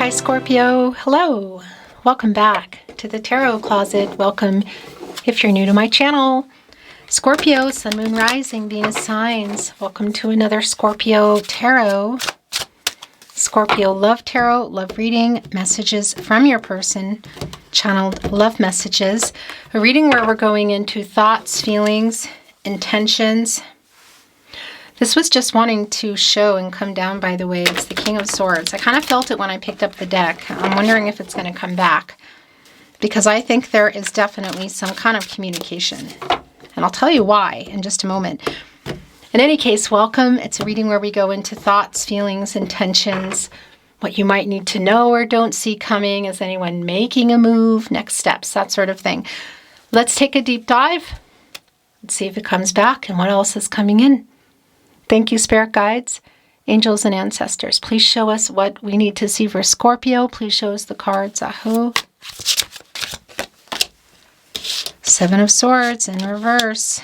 Hi Scorpio, hello. Welcome back to the Tarot Closet. Welcome if you're new to my channel. Scorpio, Sun, Moon, Rising, Venus signs. Welcome to another Scorpio Tarot. Scorpio Love Tarot, Love Reading, messages from your person, channeled love messages. A reading where we're going into thoughts, feelings, intentions. This was just wanting to show and come down, by the way. It's the King of Swords. I kind of felt it when I picked up the deck. I'm wondering if it's going to come back, because I think there is definitely some kind of communication. And I'll tell you why in just a moment. In any case, welcome. It's a reading where we go into thoughts, feelings, intentions, what you might need to know or don't see coming. Is anyone making a move? Next steps, that sort of thing. Let's take a deep dive. Let's see if it comes back and what else is coming in. Thank you, spirit guides, angels, and ancestors. Please show us what we need to see for Scorpio. Please show us the cards. Aho. Seven of Swords in reverse.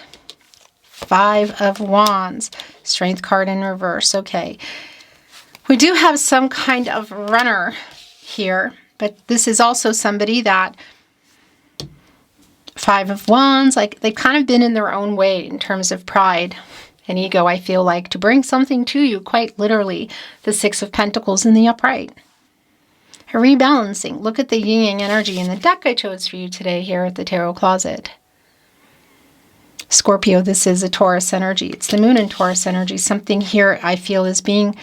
Five of Wands. Strength card in reverse. Okay. We do have some kind of runner here, but this is also somebody that Five of Wands, like they've kind of been in their own way in terms of pride and ego, I feel like, to bring something to you, quite literally. The Six of Pentacles in the upright. A rebalancing. Look at the yin-yang energy in the deck I chose for you today here at the Tarot Closet. Scorpio, this is a Taurus energy. It's the moon in Taurus energy. Something here I feel is being,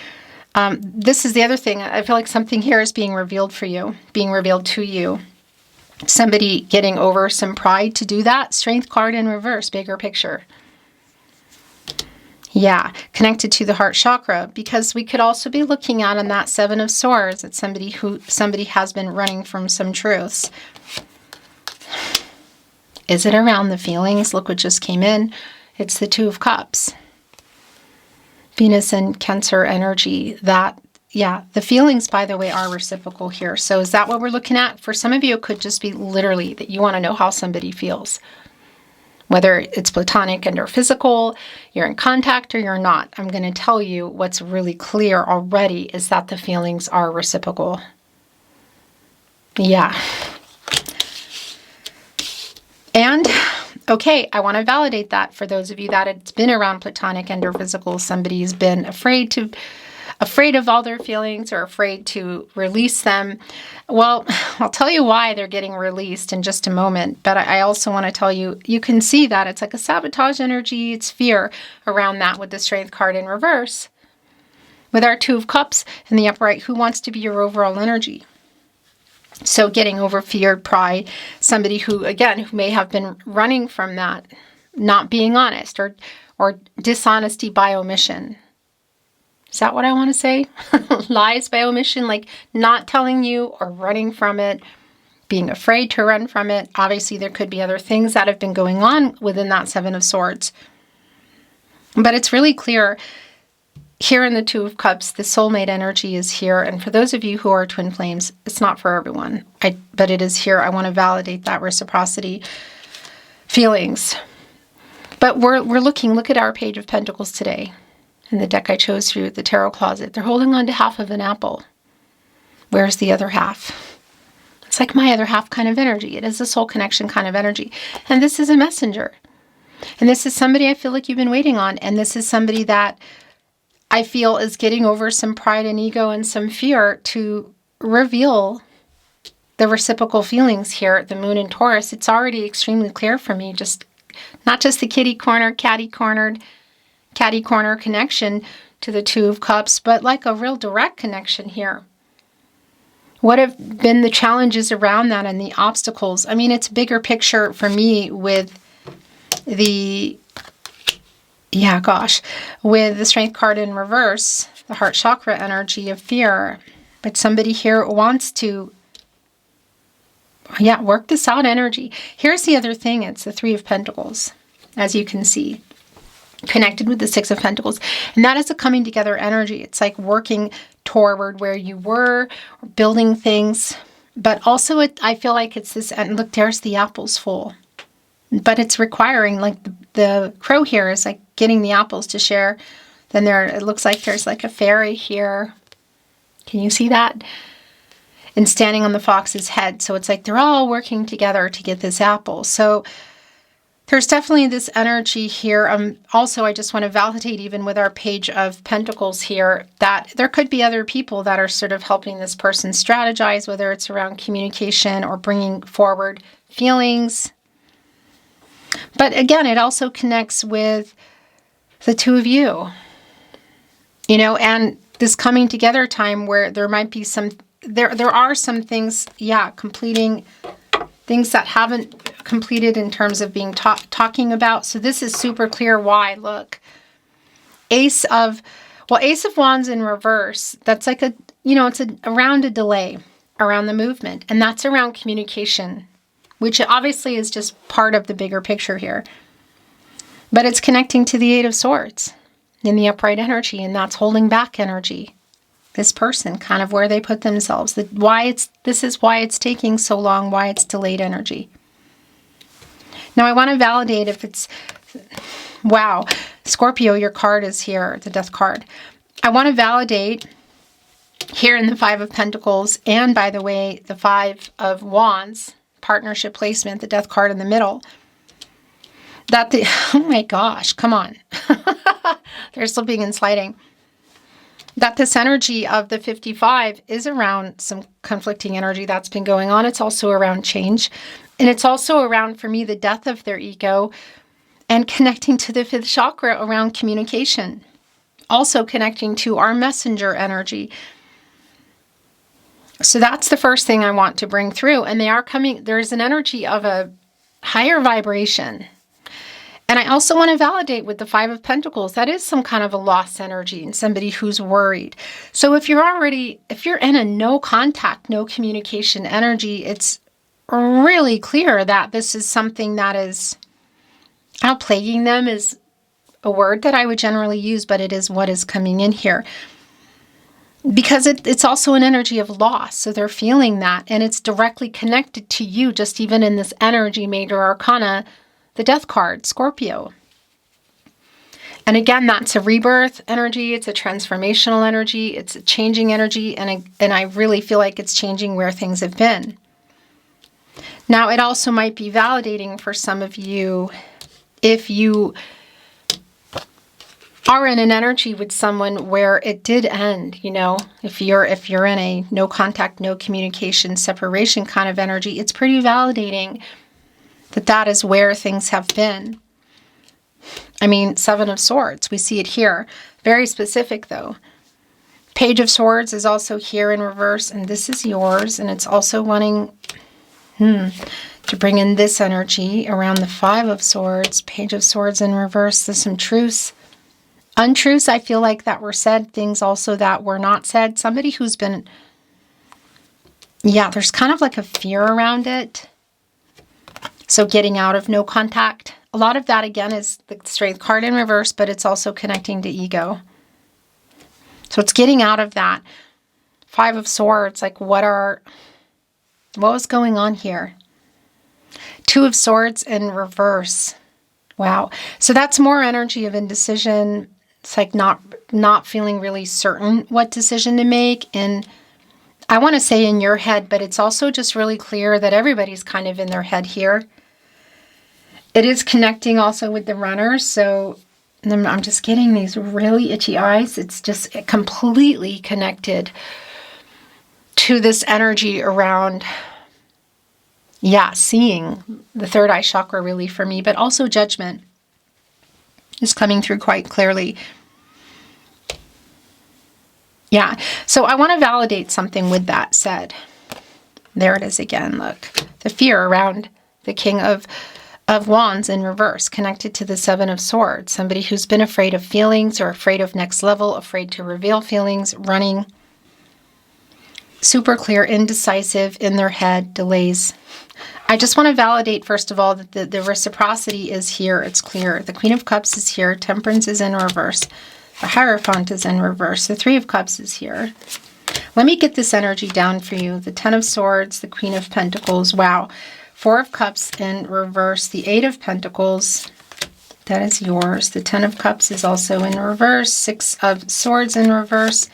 this is the other thing. I feel like something here is being revealed for you, being revealed to you. Somebody getting over some pride to do that. Strength card in reverse, bigger picture. Yeah, connected to the heart chakra, because we could also be looking at in that Seven of Swords at somebody has been running from some truths. Is it around the feelings? Look what just came in. It's the Two of Cups. Venus and Cancer energy. That, yeah, the feelings, by the way, are reciprocal here. So is that what we're looking at? For some of you, it could just be literally that you want to know how somebody feels. Whether it's platonic and or physical, you're in contact or you're not. I'm going to tell you what's really clear already is that the feelings are reciprocal. Yeah. And, okay, I want to validate that for those of you that it's been around platonic and or physical. Somebody's been afraid of all their feelings or afraid to release them. Well, I'll tell you why they're getting released in just a moment. But I also want to tell you, you can see that it's like a sabotage energy. It's fear around that with the Strength card in reverse. With our Two of Cups in the upright, who wants to be your overall energy? So getting over fear, pride, somebody who, again, who may have been running from that, not being honest or dishonesty by omission. Is that what I want to say? Lies by omission, like not telling you or running from it, being afraid to run from it. Obviously, there could be other things that have been going on within that Seven of Swords. But it's really clear here in the Two of Cups, the soulmate energy is here. And for those of you who are twin flames, it's not for everyone, but it is here. I want to validate that reciprocity feelings. But we're looking, look at our Page of Pentacles today. In the deck I chose for you at the Tarot Closet, they're holding on to half of an apple. Where's the other half? It's like my other half kind of energy. It is a soul connection kind of energy. And this is a messenger. And this is somebody I feel like you've been waiting on. And this is somebody that I feel is getting over some pride and ego and some fear to reveal the reciprocal feelings here at the moon in Taurus. It's already extremely clear for me. Just not just the catty corner connection to the Two of Cups, but like a real direct connection here. What have been the challenges around that and the obstacles? I mean, it's a bigger picture for me with the, with the Strength card in reverse, the heart chakra energy of fear. But somebody here wants to, work this out energy. Here's the other thing. It's the Three of Pentacles, as you can see, connected with the Six of Pentacles. And that is a coming together energy. It's like working toward where you were, or building things. But also I feel like it's this, and look, there's the apples full. But it's requiring, like the crow here is like getting the apples to share. Then it looks like there's like a fairy here. Can you see that? and standing on the fox's head. So it's like they're all working together to get this apple. So there's definitely this energy here. Also, I just want to validate, even with our Page of Pentacles here, that there could be other people that are sort of helping this person strategize, whether it's around communication or bringing forward feelings. But again, it also connects with the two of you, you know, and this coming together time where there might be some, there are some things, completing things that haven't completed in terms of being talking about. So this is super clear why. Look, Ace of Wands in reverse. That's like a, you know, it's around a delay around the movement, and that's around communication, which obviously is just part of the bigger picture here. But it's connecting to the Eight of Swords in the upright energy, and that's holding back energy. This person, kind of where they put themselves. This is why it's taking so long, why it's delayed energy. Now I want to validate if it's, wow, Scorpio, your card is here, the Death card. I want to validate here in the Five of Pentacles, and by the way, the Five of Wands, partnership placement, the Death card in the middle, that the, oh my gosh, come on. They're slipping and sliding. That this energy of the 55 is around some conflicting energy that's been going on. It's also around change. And it's also around, for me, the death of their ego and connecting to the 5th chakra around communication. Also connecting to our messenger energy. So that's the first thing I want to bring through. And they are coming, there's an energy of a higher vibration. And I also want to validate with the Five of Pentacles, that is some kind of a lost energy and somebody who's worried. So if you're in a no contact, no communication energy, it's really clear that this is something that is, plaguing them is a word that I would generally use, but it is what is coming in here. Because it's also an energy of loss. So they're feeling that, and it's directly connected to you, just even in this energy, Major Arcana, the Death card, Scorpio. And again, that's a rebirth energy. It's a transformational energy. It's a changing energy. And I really feel like it's changing where things have been. Now, it also might be validating for some of you if you are in an energy with someone where it did end, you know, if you're in a no contact, no communication, separation kind of energy, it's pretty validating that is where things have been. I mean, Seven of Swords, we see it here. Very specific though. Page of Swords is also here in reverse, and this is yours, and it's also wanting to bring in this energy around the Five of Swords. Page of Swords in reverse. There's some truths. Untruths, I feel like, that were said. Things also that were not said. Somebody who's been, there's kind of like a fear around it. So getting out of no contact. A lot of that, again, is the Strength card in reverse, but it's also connecting to ego. So it's getting out of that. Five of Swords, like what was going on here? Two of Swords in reverse. Wow. So that's more energy of indecision. It's like not feeling really certain what decision to make. And I want to say in your head, but it's also just really clear that everybody's kind of in their head here. It is connecting also with the runners. So I'm just getting these really itchy eyes. It's just completely connected to this energy around, seeing the third eye chakra really for me, but also judgment is coming through quite clearly. Yeah, so I want to validate something with that said. There it is again, look. The fear around the King of Wands in reverse, connected to the Seven of Swords. Somebody who's been afraid of feelings or afraid of next level, afraid to reveal feelings, running. Super clear, indecisive, in their head, delays. I just want to validate, first of all, that the reciprocity is here. It's clear. The Queen of Cups is here. Temperance is in reverse. The Hierophant is in reverse. The Three of Cups is here. Let me get this energy down for you. The Ten of Swords, the Queen of Pentacles. Wow. Four of Cups in reverse. The Eight of Pentacles. That is yours. The Ten of Cups is also in reverse. Six of Swords in reverse.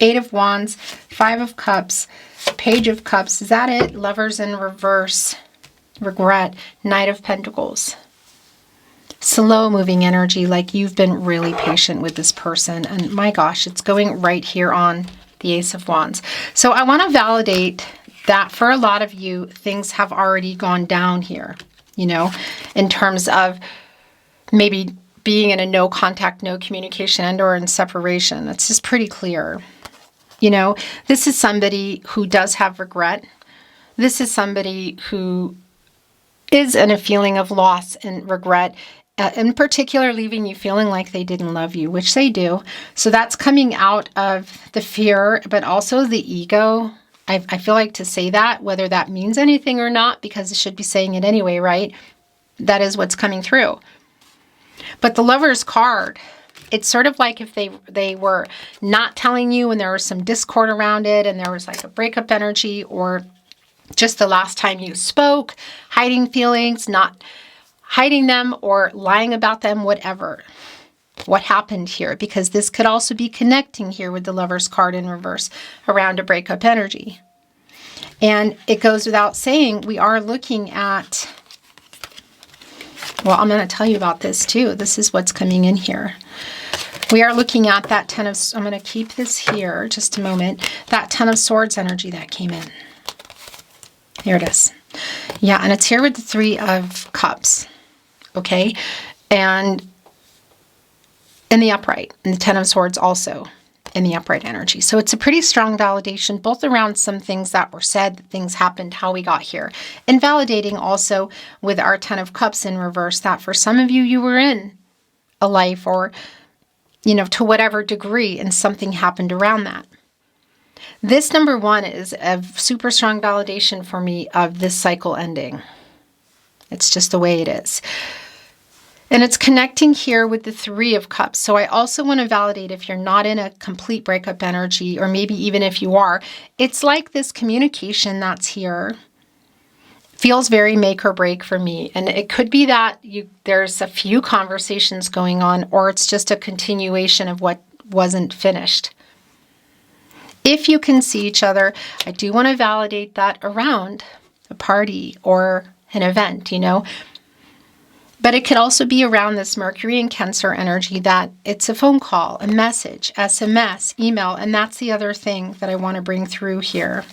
Eight of Wands. Five of Cups. Page of Cups. Is that it? Lovers in reverse. Regret. Knight of Pentacles. Slow moving energy, like you've been really patient with this person. And my gosh, it's going right here on the Ace of Wands. So I want to validate that for a lot of you, things have already gone down here, you know, in terms of maybe being in a no contact, no communication, and or in separation. That's just pretty clear. You know, this is somebody who does have regret. This is somebody who is in a feeling of loss and regret, in particular leaving you feeling like they didn't love you, which they do. So that's coming out of the fear, but also the ego. I feel like to say that, whether that means anything or not, because it should be saying it anyway, right? That is what's coming through. But the Lover's card, it's sort of like if they were not telling you and there was some discord around it and there was like a breakup energy, or just the last time you spoke, hiding feelings, not hiding them or lying about them, whatever. What happened here? Because this could also be connecting here with the Lover's card in reverse around a breakup energy. And it goes without saying, we are looking at, well, I'm going to tell you about this too. This is what's coming in here. We are looking at that Ten of, I'm going to keep this here just a moment, that Ten of Swords energy that came in. Here it is. Yeah, and it's here with the Three of Cups. Okay, and in the upright, and the Ten of Swords also in the upright energy. So it's a pretty strong validation, both around some things that were said, things happened, how we got here, and validating also with our Ten of Cups in reverse that for some of you, you were in a life or, you know, to whatever degree, and something happened around that. This number one is a super strong validation for me of this cycle ending. It's just the way it is. And it's connecting here with the Three of Cups. So I also want to validate if you're not in a complete breakup energy, or maybe even if you are, it's like this communication that's here feels very make or break for me. And it could be that there's a few conversations going on, or it's just a continuation of what wasn't finished. If you can see each other, I do want to validate that around a party or an event, you know. But it could also be around this Mercury and Cancer energy that it's a phone call, a message, SMS, email, and that's the other thing that I want to bring through here.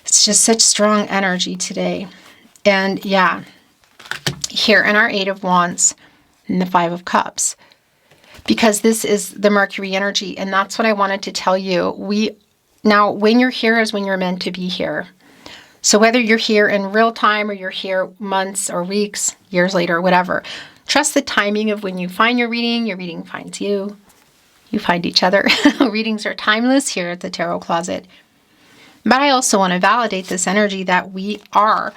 It's just such strong energy today. And yeah, here in our Eight of Wands and the Five of Cups, because this is the Mercury energy, and that's what I wanted to tell you. Now, when you're here is when you're meant to be here. So whether you're here in real time or you're here months or weeks, years later, whatever, trust the timing of when you find your reading finds you, you find each other. Readings are timeless here at the Tarot Closet. But I also want to validate this energy that we are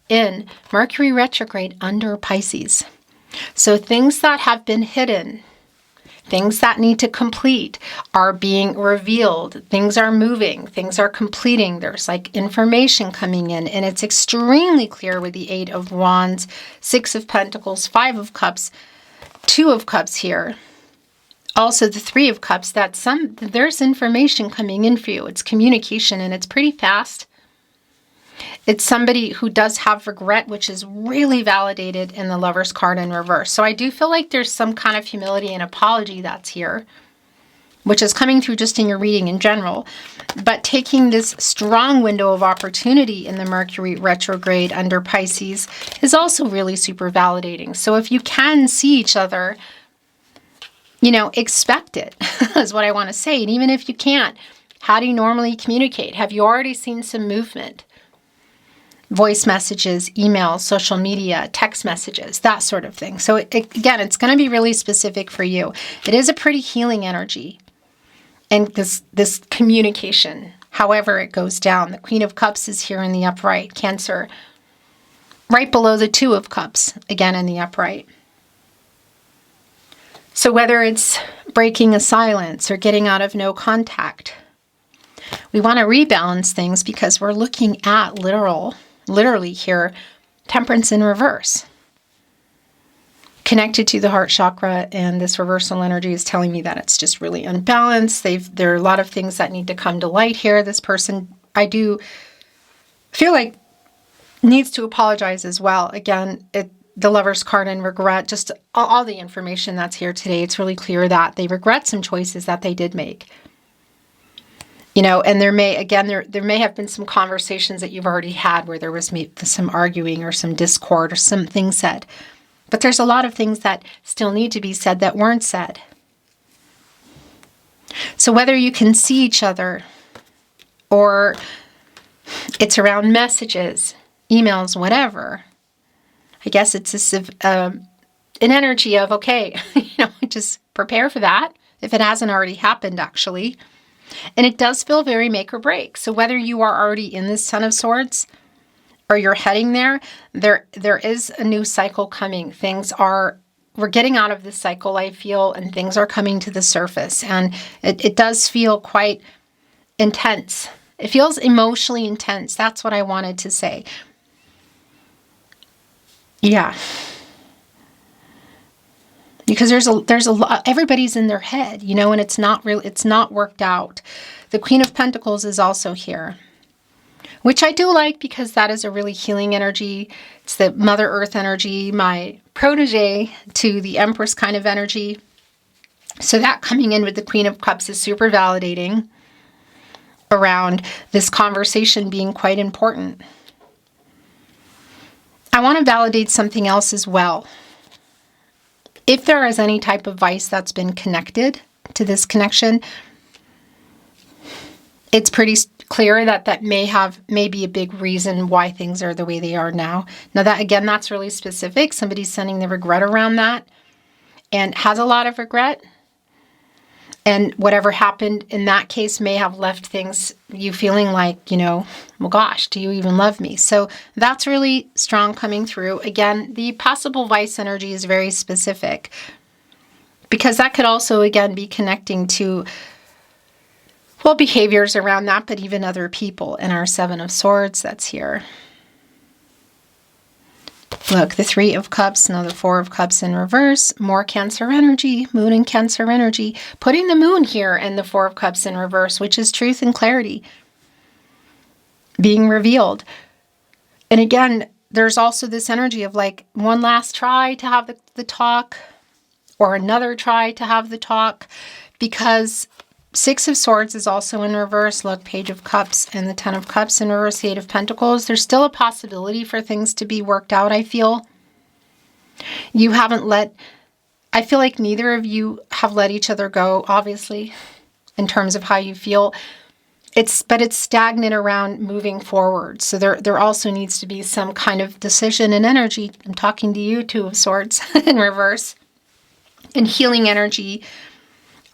in Mercury retrograde under Pisces. So things that have been hidden, things that need to complete are being revealed. Things are moving. Things are completing. There's like information coming in. And it's extremely clear with the Eight of Wands, Six of Pentacles, Five of Cups, Two of Cups here. Also the Three of Cups, that there's information coming in for you. It's communication, and it's pretty fast. It's somebody who does have regret, which is really validated in the Lover's card in reverse. So I do feel like there's some kind of humility and apology that's here, which is coming through just in your reading in general. But taking this strong window of opportunity in the Mercury retrograde under Pisces is also really super validating. So if you can see each other, you know, expect it, is what I want to say. And even if you can't, how do you normally communicate? Have you already seen some movement? Voice messages, emails, social media, text messages, that sort of thing. So again, it's going to be really specific for you. It is a pretty healing energy. And this communication, however it goes down. The Queen of Cups is here in the upright, Cancer. Right below the Two of Cups, again in the upright. So whether it's breaking a silence or getting out of no contact, we want to rebalance things because we're looking at literally here, Temperance in reverse. Connected to the heart chakra, and this reversal energy is telling me that it's just really unbalanced. There are a lot of things that need to come to light here. This person I do feel like needs to apologize as well. Again, the Lover's card and regret, just all the information that's here today, it's really clear that they regret some choices that they did make. And there may have been some conversations that you've already had where there was some arguing or some discord or some things said. But there's a lot of things that still need to be said that weren't said. So whether you can see each other or it's around messages, emails, whatever, I guess it's an energy of, okay, just prepare for that if it hasn't already happened, actually. And it does feel very make or break. So whether you are already in this Ten of Swords or you're heading there is a new cycle coming. We're getting out of this cycle, I feel, and things are coming to the surface. And it does feel quite intense. It feels emotionally intense. That's what I wanted to say. Yeah. Because there's a lot, everybody's in their head, and it's not worked out. The Queen of Pentacles is also here, which I do like because that is a really healing energy. It's the Mother Earth energy, my protege to the Empress kind of energy. So that coming in with the Queen of Cups is super validating around this conversation being quite important. I want to validate something else as well. If there is any type of vice that's been connected to this connection, it's pretty clear that may be a big reason why things are the way they are now. Now that's really specific. Somebody's sending the regret around that and has a lot of regret. And whatever happened in that case may have left you feeling like, well, gosh, do you even love me? So that's really strong coming through. Again, the possible vice energy is very specific because that could also, again, be connecting to, behaviors around that, but even other people. And our Seven of Swords, that's here. Look, the Three of Cups, now the Four of Cups in reverse, more Cancer energy, Moon and Cancer energy, putting the Moon here and the Four of Cups in reverse, which is truth and clarity being revealed. And again, there's also this energy of like one last try to have the talk or another try to have the talk, because Six of Swords is also in reverse. Look, Page of Cups and the Ten of Cups in reverse, the Eight of Pentacles. There's still a possibility for things to be worked out, I feel. I feel like neither of you have let each other go, obviously, in terms of how you feel. But it's stagnant around moving forward. So there also needs to be some kind of decision and energy. I'm talking to you, Two of Swords in reverse. And healing energy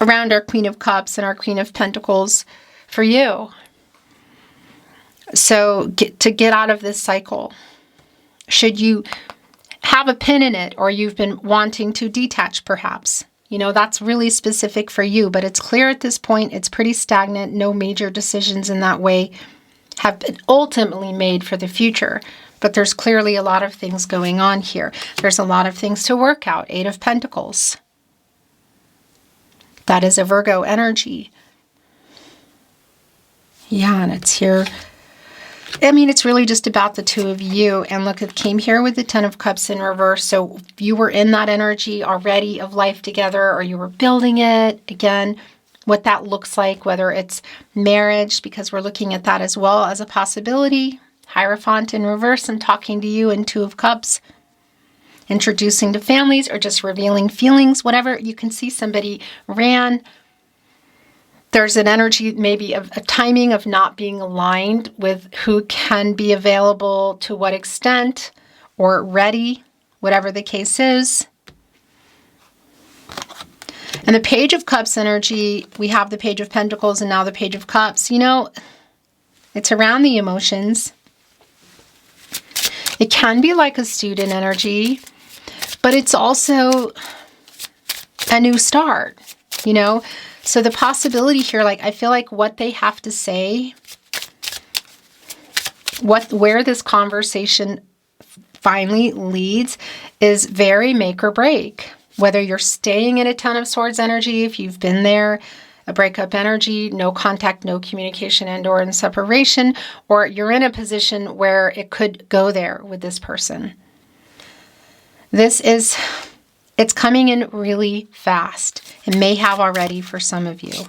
around our Queen of Cups and our Queen of Pentacles for you. So to get out of this cycle, should you have a pin in it or you've been wanting to detach perhaps, that's really specific for you, but it's clear at this point, it's pretty stagnant. No major decisions in that way have been ultimately made for the future, but there's clearly a lot of things going on here. There's a lot of things to work out. Eight of Pentacles. That is a Virgo energy. Yeah, and it's here. It's really just about the two of you. And look, it came here with the Ten of Cups in reverse. So you were in that energy already of life together, or you were building it. Again, what that looks like, whether it's marriage, because we're looking at that as well as a possibility. Hierophant in reverse, I'm talking to you, and Two of Cups. Introducing to families or just revealing feelings, whatever. You can see somebody ran. There's an energy maybe of a timing of not being aligned with who can be available to what extent or ready, whatever the case is. And the Page of Cups energy, we have the Page of Pentacles and now the Page of Cups. It's around the emotions. It can be like a student energy, but it's also a new start, So the possibility here, I feel like what they have to say, where this conversation finally leads is very make or break. Whether you're staying in a Ten of Swords energy, if you've been there, a breakup energy, no contact, no communication, and or in separation, or you're in a position where it could go there with this person. It's coming in really fast. It may have already for some of you.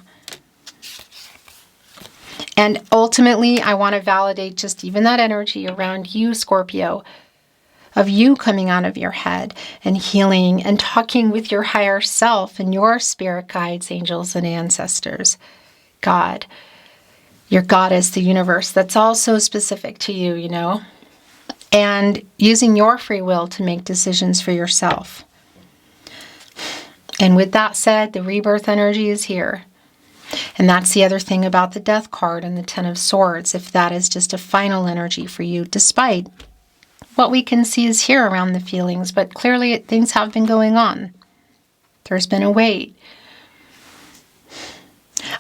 And ultimately, I want to validate just even that energy around you, Scorpio, of you coming out of your head and healing and talking with your higher self and your spirit guides, angels, and ancestors. God, your goddess, the universe, that's all so specific to you, you know? And using your free will to make decisions for yourself. And with that said, the rebirth energy is here. And that's the other thing about the Death card and the Ten of Swords, if that is just a final energy for you, despite what we can see is here around the feelings, but clearly things have been going on. There's been a wait.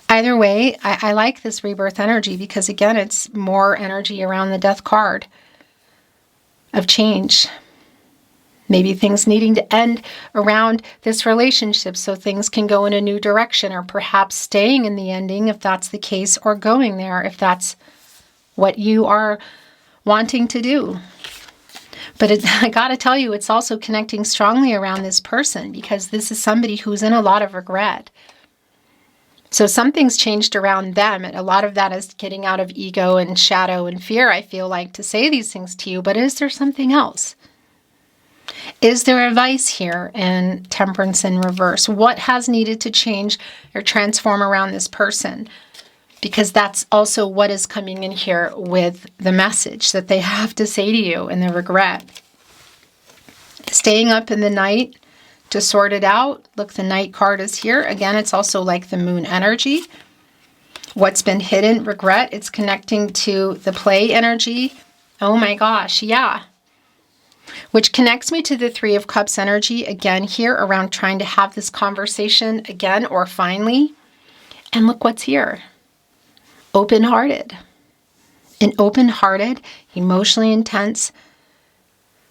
Either way, I like this rebirth energy because, again, it's more energy around the Death card of change. Maybe things needing to end around this relationship so things can go in a new direction, or perhaps staying in the ending if that's the case, or going there if that's what you are wanting to do. But I got to tell you, it's also connecting strongly around this person because this is somebody who's in a lot of regret. So something's changed around them, and a lot of that is getting out of ego and shadow and fear, I feel like, to say these things to you. But is there something else? Is there advice here in Temperance in reverse? What has needed to change or transform around this person? Because that's also what is coming in here with the message that they have to say to you and the regret. Staying up in the night to sort it out. Look, the Knight card is here. Again, it's also like the Moon energy. What's been hidden, regret. It's connecting to the play energy. Oh my gosh, yeah. Which connects me to the Three of Cups energy, again, here around trying to have this conversation again or finally. And look what's here. Open-hearted. An open-hearted, emotionally intense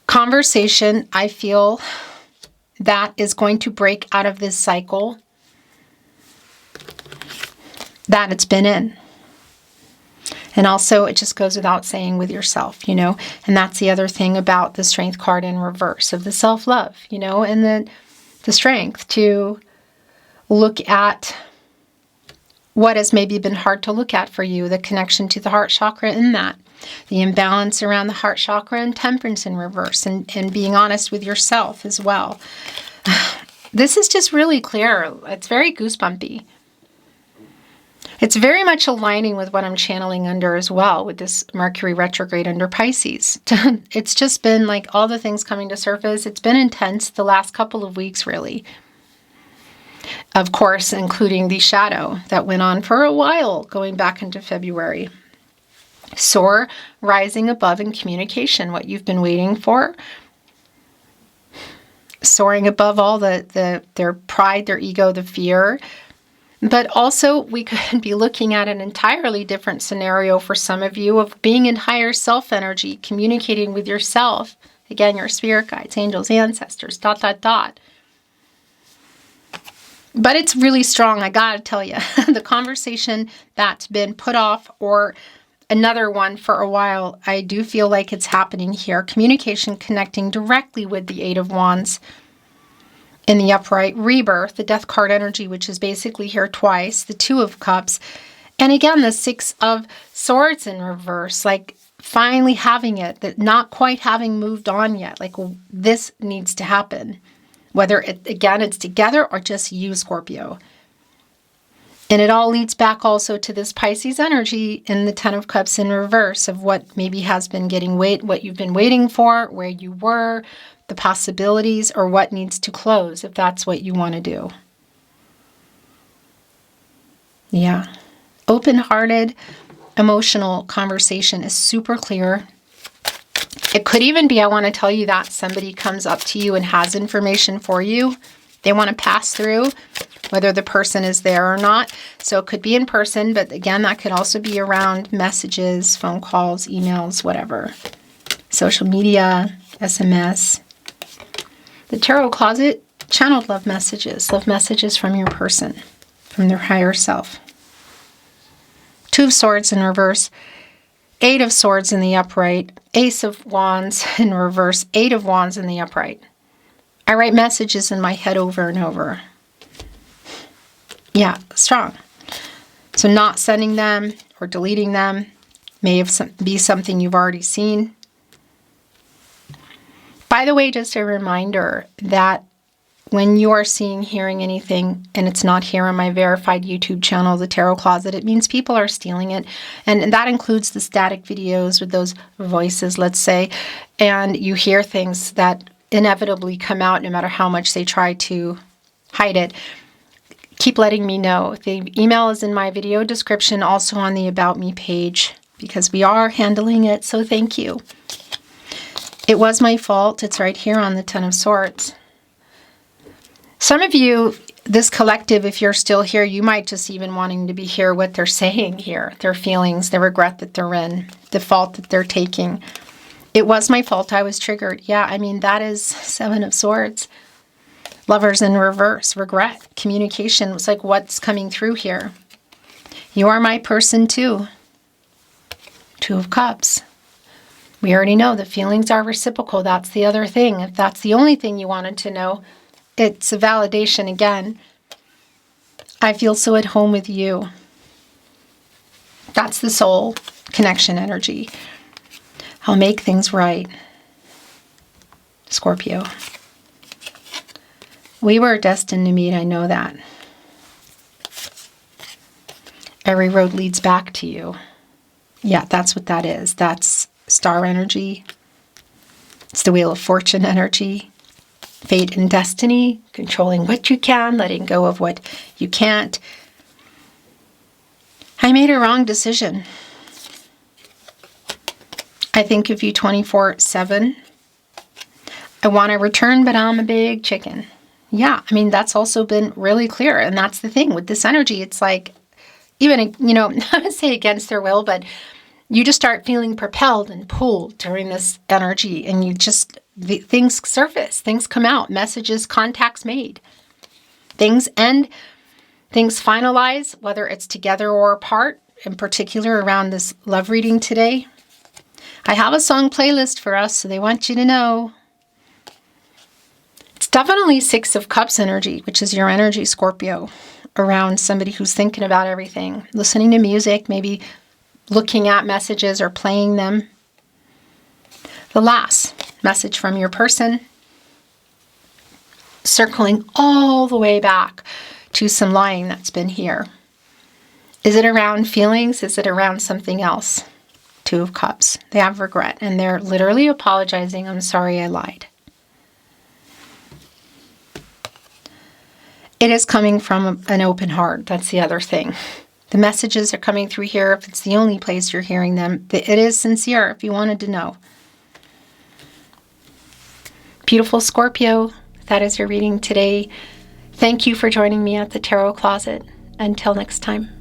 conversation, I feel, that is going to break out of this cycle that it's been in. And also, it just goes without saying with yourself, you know, and that's the other thing about the Strength card in reverse of the self-love, you know, and the strength to look at what has maybe been hard to look at for you, the connection to the heart chakra in that, the imbalance around the heart chakra and Temperance in reverse, and being honest with yourself as well. This is just really clear. It's very goosebumpy. It's very much aligning with what I'm channeling under as well with this Mercury retrograde under Pisces. It's just been like all the things coming to surface. It's been intense the last couple of weeks, really. Of course, including the shadow that went on for a while going back into February. Soar, rising above in communication, what you've been waiting for. Soaring above all their pride, their ego, the fear. But also, we could be looking at an entirely different scenario for some of you of being in higher self energy, communicating with yourself. Again, your spirit guides, angels, ancestors, ... But it's really strong, I gotta tell you. The conversation that's been put off or another one for a while, I do feel like it's happening here. Communication connecting directly with the Eight of Wands. In the upright, rebirth, the Death card energy, which is basically here twice, the Two of Cups, and again, the Six of Swords in reverse, like finally having it, that not quite having moved on yet, like this needs to happen, whether it's together or just you, Scorpio. And it all leads back also to this Pisces energy in the Ten of Cups in reverse of what maybe has been what you've been waiting for, where you were, the possibilities, or what needs to close if that's what you want to do. Yeah. Open-hearted, emotional conversation is super clear. It could even be, I want to tell you that somebody comes up to you and has information for you. They want to pass through, whether the person is there or not. So it could be in person, but again, that could also be around messages, phone calls, emails, whatever. Social media, SMS. The Tarot Closet, channeled love messages from your person from their higher self. Two of Swords in reverse, Eight of Swords in the upright, Ace of Wands in reverse, Eight of Wands in the upright. I write messages in my head over and over. Yeah, strong. So not sending them or deleting them may be something you've already seen. By the way, just a reminder that when you are seeing, hearing anything, and it's not here on my verified YouTube channel, The Tarot Closet, it means people are stealing it. And that includes the static videos with those voices, let's say. And you hear things that inevitably come out no matter how much they try to hide it. Keep letting me know. The email is in my video description, also on the About Me page, because we are handling it, so thank you. It was my fault. It's right here on the Ten of Swords. Some of you, this collective, if you're still here, you might just even wanting to be hear what they're saying here, their feelings, the regret that they're in, the fault that they're taking. It was my fault. I was triggered. Yeah, I mean, that is Seven of Swords. Lovers in reverse, regret, communication. It's like, what's coming through here? You are my person too. Two of Cups. We already know the feelings are reciprocal. That's the other thing. If that's the only thing you wanted to know, it's a validation again. I feel so at home with you. That's the soul connection energy. I'll make things right. Scorpio. We were destined to meet, I know that. Every road leads back to you. Yeah, that's what that is. That's star energy. It's the Wheel of Fortune energy. Fate and destiny, controlling what you can, letting go of what you can't. I made a wrong decision. I think of you 24/7. I want to return, but I'm a big chicken. Yeah, I mean, that's also been really clear. And that's the thing with this energy. It's like, even, not to say against their will, but you just start feeling propelled and pulled during this energy. And you just, things surface, things come out, messages, contacts made. Things end, things finalize, whether it's together or apart, in particular around this love reading today. I have a song playlist for us, so they want you to know. It's definitely Six of Cups energy, which is your energy, Scorpio, around somebody who's thinking about everything, listening to music, maybe looking at messages or playing them. The last message from your person, circling all the way back to some lying that's been here. Is it around feelings? Is it around something else? Two of Cups. They have regret, and they're literally apologizing. I'm sorry I lied. It is coming from an open heart. That's the other thing. The messages are coming through here. If it's the only place you're hearing them, it is sincere if you wanted to know. Beautiful Scorpio, that is your reading today. Thank you for joining me at the Tarot Closet. Until next time.